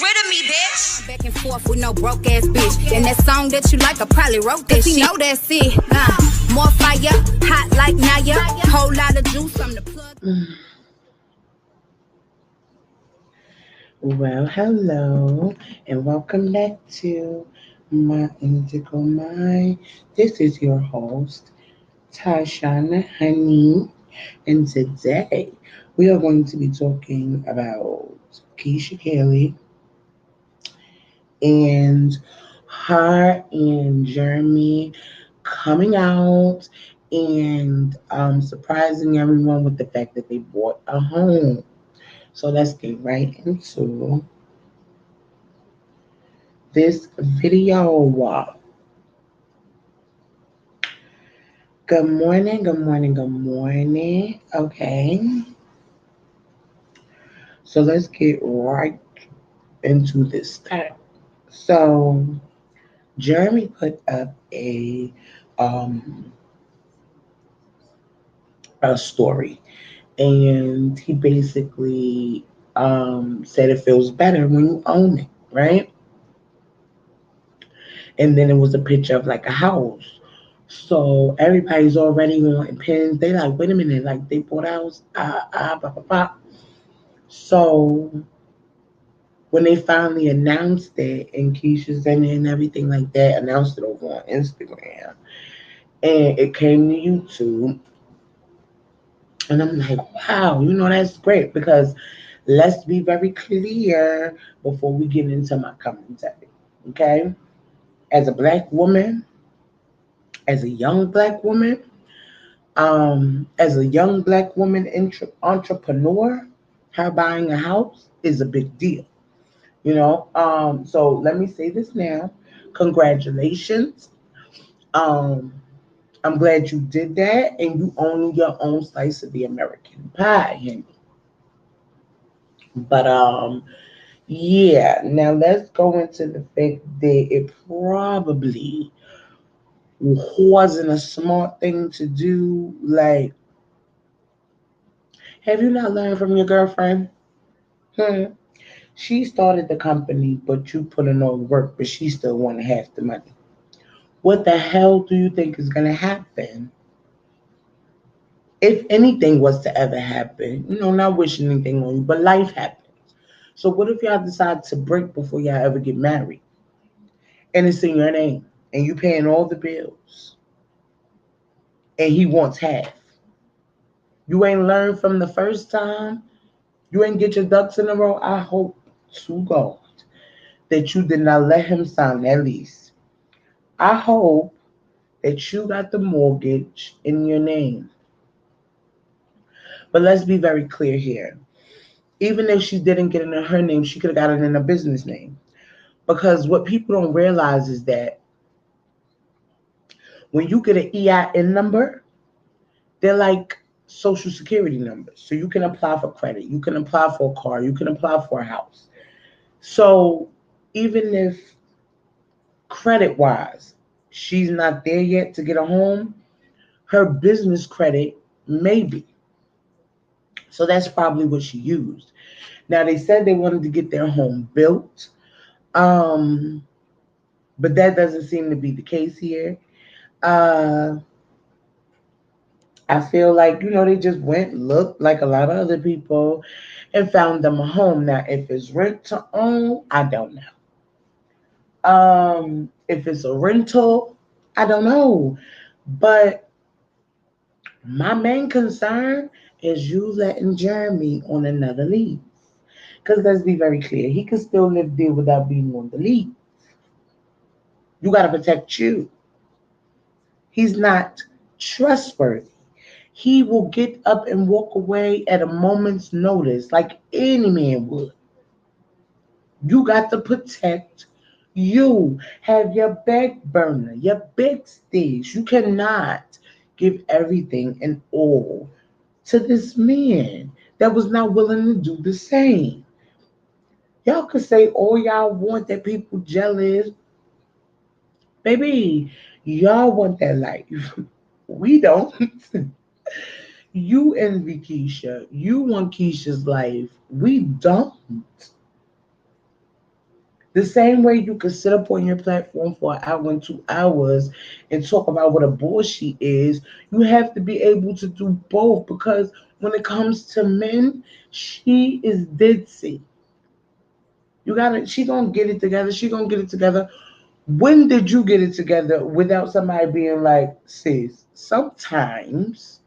rid of me, bitch. Back and forth with no broke ass bitch. And that song that you like, I probably wrote that shit. Know that's it. More fire, hot like Naya. Whole lot of juice, I'm the plug. Well, hello, and welcome back to My Indigo Mind. This is your host, Tashana Honey, and today we are going to be talking about Keesha Kaylee and her and Jeremy coming out and surprising everyone with the fact that they bought a home. So let's get right into this video. Good morning, good morning, good morning. Okay. So let's get right into this time. So Jeremy put up a story, and he basically said it feels better when you own it, right? And then it was a picture of like a house. So everybody's already wanting pins. They like, wait a minute, like they bought a house. Blah, blah, blah. So when they finally announced it, and Keisha's in it and everything like that, announced it over on Instagram, and it came to YouTube, and I'm like, wow, that's great, because let's be very clear before we get into my commentary, okay? As a black woman, as a young black woman, entrepreneur, her buying a house is a big deal. So let me say this now. Congratulations. I'm glad you did that, and you own your own slice of the American pie, honey. But yeah. Now let's go into the fact that it probably wasn't a smart thing to do. Like, have you not learned from your girlfriend? She started the company, but you put in all the work, but she still wanted half the money. What the hell do you think is going to happen? If anything was to ever happen, not wishing anything on you, but life happens. So what if y'all decide to break before y'all ever get married? And it's in your name, and you paying all the bills, and he wants half. You ain't learned from the first time. You ain't get your ducks in a row. I hope to God that you did not let him sign that lease. I hope that you got the mortgage in your name. But let's be very clear here. Even if she didn't get it in her name, she could have got it in a business name. Because what people don't realize is that when you get an EIN number, they're like social security numbers. So you can apply for credit. You can apply for a car. You can apply for a house. So even if credit-wise, she's not there yet to get a home, her business credit may be. So that's probably what she used. Now, they said they wanted to get their home built, but that doesn't seem to be the case here. I feel like, they just went, looked like a lot of other people, and found them a home. Now, if it's rent to own, I don't know. If it's a rental, I don't know. But my main concern is you letting Jeremy on another lease. Because let's be very clear, he can still live there without being on the lease. You got to protect you. He's not trustworthy. He will get up and walk away at a moment's notice, like any man would. You got to protect you. Have your back burner, your back stage. You cannot give everything and all to this man that was not willing to do the same. Y'all could say all y'all want that people jealous. Baby, y'all want that life. We don't. You envy Keisha. You want Keisha's life. We don't. The same way you could sit up on your platform for an hour and 2 hours and talk about what a bullshit is, you have to be able to do both because when it comes to men, she is ditzy. You gotta, she gonna get it together. She gonna get it together. When did you get it together without somebody being like, sis, sometimes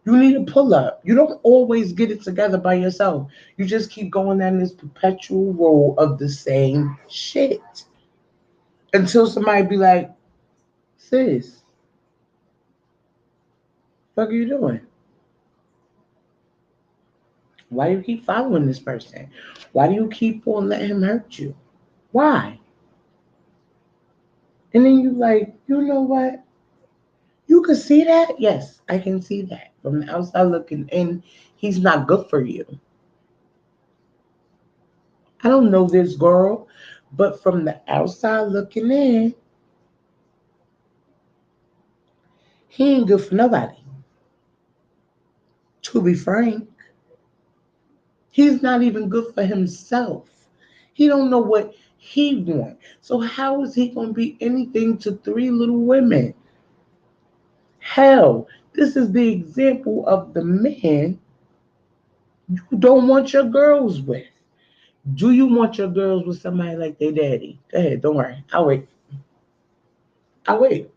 you need to pull up. You don't always get it together by yourself. You just keep going down this perpetual road of the same shit until somebody be like, sis, what are you doing? Why do you keep following this person? Why do you keep on letting him hurt you? Why? And then you like, you know what? You can see that? Yes, I can see that. From the outside looking in, he's not good for you. I don't know this girl, but from the outside looking in, he ain't good for nobody. To be frank, he's not even good for himself. He don't know what he wants. So how is he going to be anything to three little women? Hell, this is the example of the man you don't want your girls with. Do you want your girls with somebody like their daddy? Go ahead, don't worry. I'll wait. I'll wait.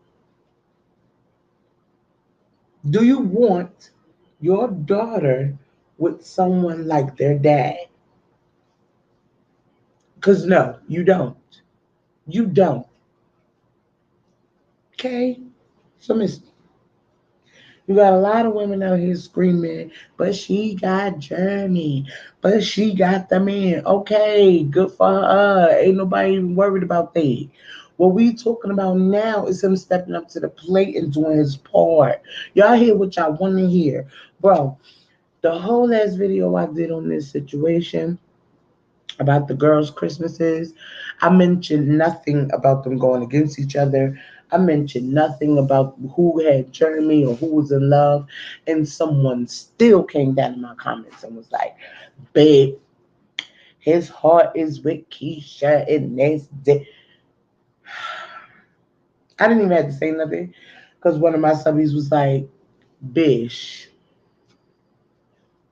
Do you want your daughter with someone like their dad? Because no, you don't. You don't. Okay? So, Miss, you got a lot of women out here screaming, but she got Jeremy, but she got the man. Okay, good for her. Ain't nobody even worried about that. What we talking about now is him stepping up to the plate and doing his part. Y'all hear what y'all want to hear. Bro, the whole last video I did on this situation about the girls' Christmases, I mentioned nothing about them going against each other. I mentioned nothing about who had Jeremy or who was in love. And someone still came down in my comments and was like, babe, his heart is with Keesha and that's it. I didn't even have to say nothing because one of my subbies was like, bish,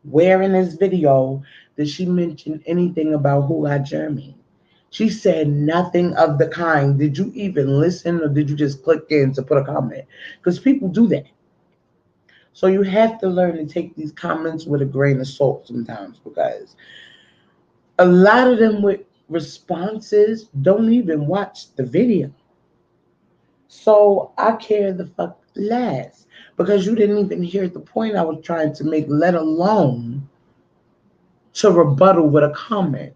where in this video did she mention anything about who got Jeremy? She said nothing of the kind. Did you even listen or did you just click in to put a comment? Because people do that. So you have to learn to take these comments with a grain of salt sometimes because a lot of them with responses don't even watch the video. So I care the fuck less because you didn't even hear the point I was trying to make, let alone to rebuttal with a comment.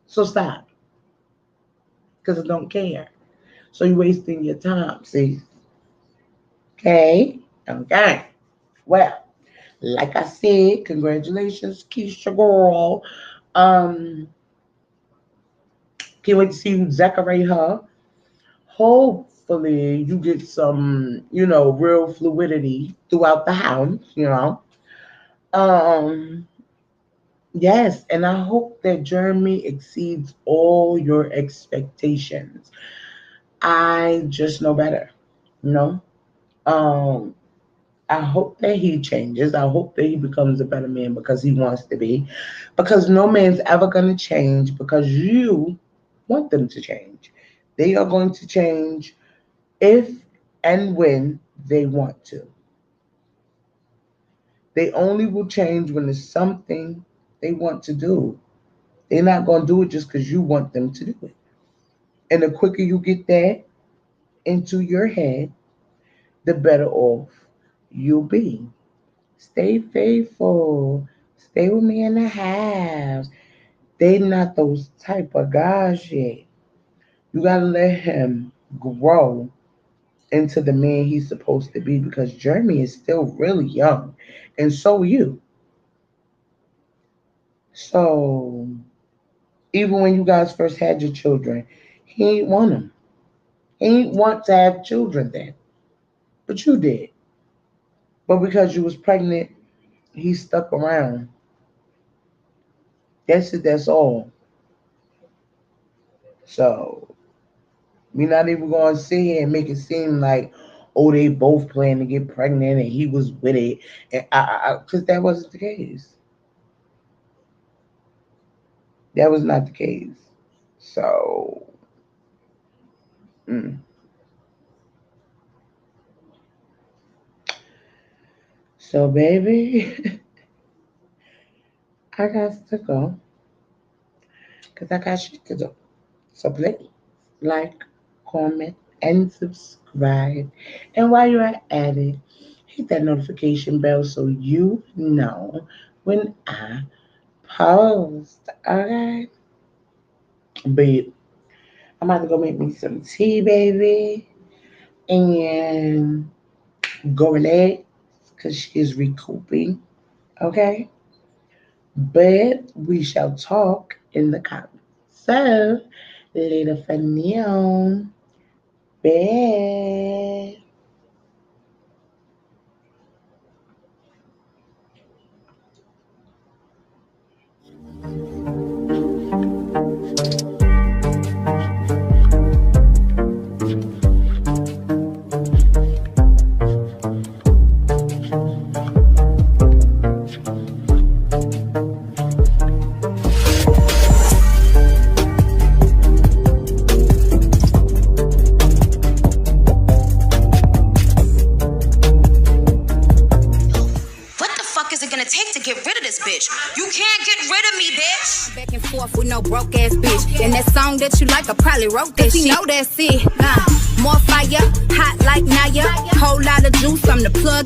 So stop because I don't care. So you're wasting your time, see? Okay? Okay. Well, like I said, congratulations, Keesha girl. Um, can't wait to see you decorate her. Hopefully you get some, real fluidity throughout the house. Um, yes, and I hope that Jeremy exceeds all your expectations. I just know better, you know? Um, I hope that he changes. I hope that he becomes a better man because he wants to be. Because no man's ever going to change because you want them to change. They are going to change if and when they want to. They only will change when it's something they want to do. They're not going to do it just because you want them to do it. And the quicker you get that into your head, the better off you'll be. Stay faithful. Stay with me in the house. They not those type of guys yet. You gotta let him grow into the man he's supposed to be because Jeremy is still really young. And so are you. So even when you guys first had your children, he ain't want them. He ain't want to have children then. But you did. But because you was pregnant, he stuck around. That's it, that's all. So we're not even going to sit here and make it seem like, oh, they both planned to get pregnant and he was with it. And because that wasn't the case. That was not the case. So, So, baby, I got to go. Because I got shit to do. So, please like, comment, and subscribe. And while you're at it, hit that notification bell so you know when I post. Okay? But I'm about to go make me some tea, baby. And go relax because she is recouping. Okay? But we shall talk in the comments. So, later for now. Bye. You can't get rid of me, bitch. Back and forth with no broke ass bitch. And that song that you like, I probably wrote that shit. You know that's it. More fire, hot like Naya. Whole lot of juice, I'm the plug.